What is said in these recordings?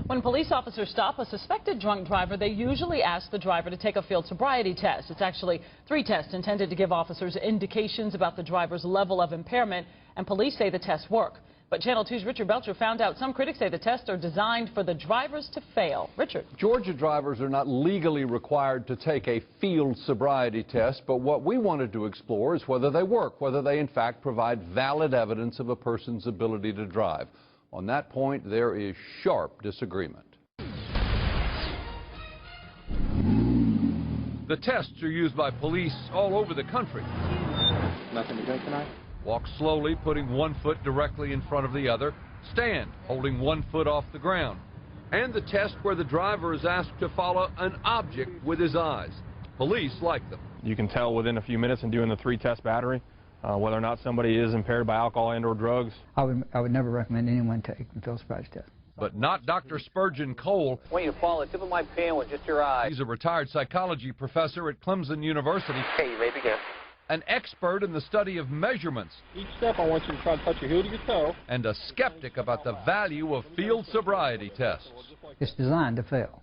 When police officers stop a suspected drunk driver, they usually ask the driver to take a field sobriety test. It's actually 3 tests intended to give officers indications about the driver's level of impairment, and police say the tests work. But Channel 2's Richard Belcher found out some critics say the tests are designed for the drivers to fail. Richard. Georgia drivers are not legally required to take a field sobriety test, but what we wanted to explore is whether they work, whether they in fact provide valid evidence of a person's ability to drive. On that point, there is sharp disagreement. The tests are used by police all over the country. Nothing to drink tonight? Walk slowly, putting one foot directly in front of the other. Stand, holding one foot off the ground. And the test where the driver is asked to follow an object with his eyes. Police like them. You can tell within a few minutes in doing the 3-test battery whether or not somebody is impaired by alcohol and/or drugs. I would never recommend anyone take the field sobriety test. But not Dr. Spurgeon Cole. I want you to follow the tip of my pen with just your eyes. He's a retired psychology professor at Clemson University. Okay, you may begin. An expert in the study of measurements. Each step I want you to try to touch your heel to your toe. And a skeptic about the value of field sobriety tests. It's designed to fail.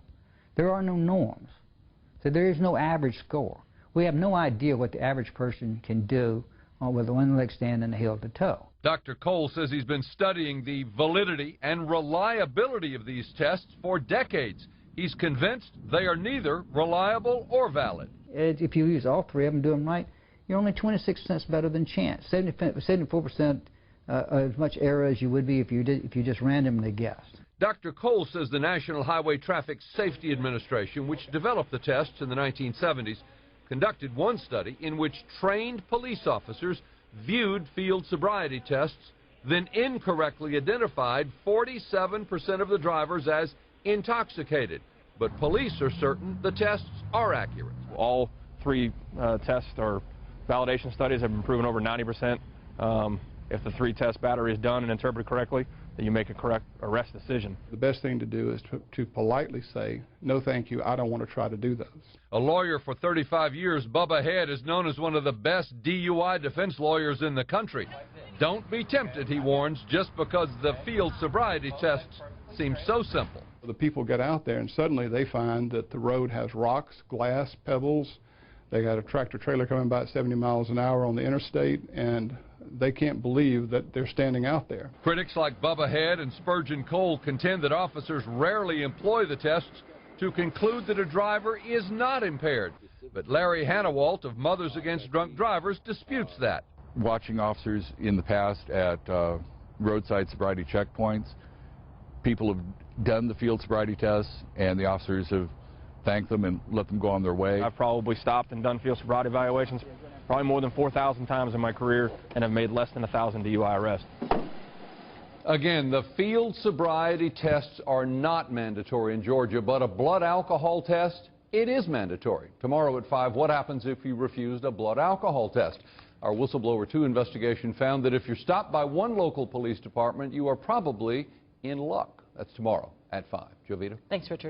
There are no norms. So there is no average score. We have no idea what the average person can do with a one-leg stand and a heel to toe. Dr. Cole says he's been studying the validity and reliability of these tests for decades. He's convinced they are neither reliable or valid. If you use all 3 of them, do them right, you're only 26% better than chance. 74% as much error as you would be if you just randomly guessed. Dr. Cole says the National Highway Traffic Safety Administration, which developed the tests in the 1970s, conducted one study in which trained police officers viewed field sobriety tests, then incorrectly identified 47% of the drivers as intoxicated. But police are certain the tests are accurate. All 3 tests or validation studies have been proven over 90%. If the 3-test battery is done and interpreted correctly, then you make a correct arrest decision. The best thing to do is to politely say, no thank you, I don't want to try to do those. A lawyer for 35 years, Bubba Head is known as one of the best DUI defense lawyers in the country. Don't be tempted, he warns, just because the field sobriety tests seem so simple. The people get out there and suddenly they find that the road has rocks, glass, pebbles. They got a tractor trailer coming by at 70 miles an hour on the interstate, and they can't believe that they're standing out there. Critics like Bubba Head and Spurgeon Cole contend that officers rarely employ the tests to conclude that a driver is not impaired. But Larry Hannawalt of Mothers Against Drunk Drivers disputes that. Watching officers in the past at roadside sobriety checkpoints, people have done the field sobriety tests, and the officers have thanked them and let them go on their way. I've probably stopped and done field sobriety evaluations probably more than 4,000 times in my career and have made less than 1,000 DUI arrests. Again, the field sobriety tests are not mandatory in Georgia, but a blood alcohol test, it is mandatory. Tomorrow at 5, what happens if you refused a blood alcohol test? Our Whistleblower 2 investigation found that if you're stopped by one local police department, you are probably in luck. That's tomorrow at 5. Jovita? Thanks, Richard.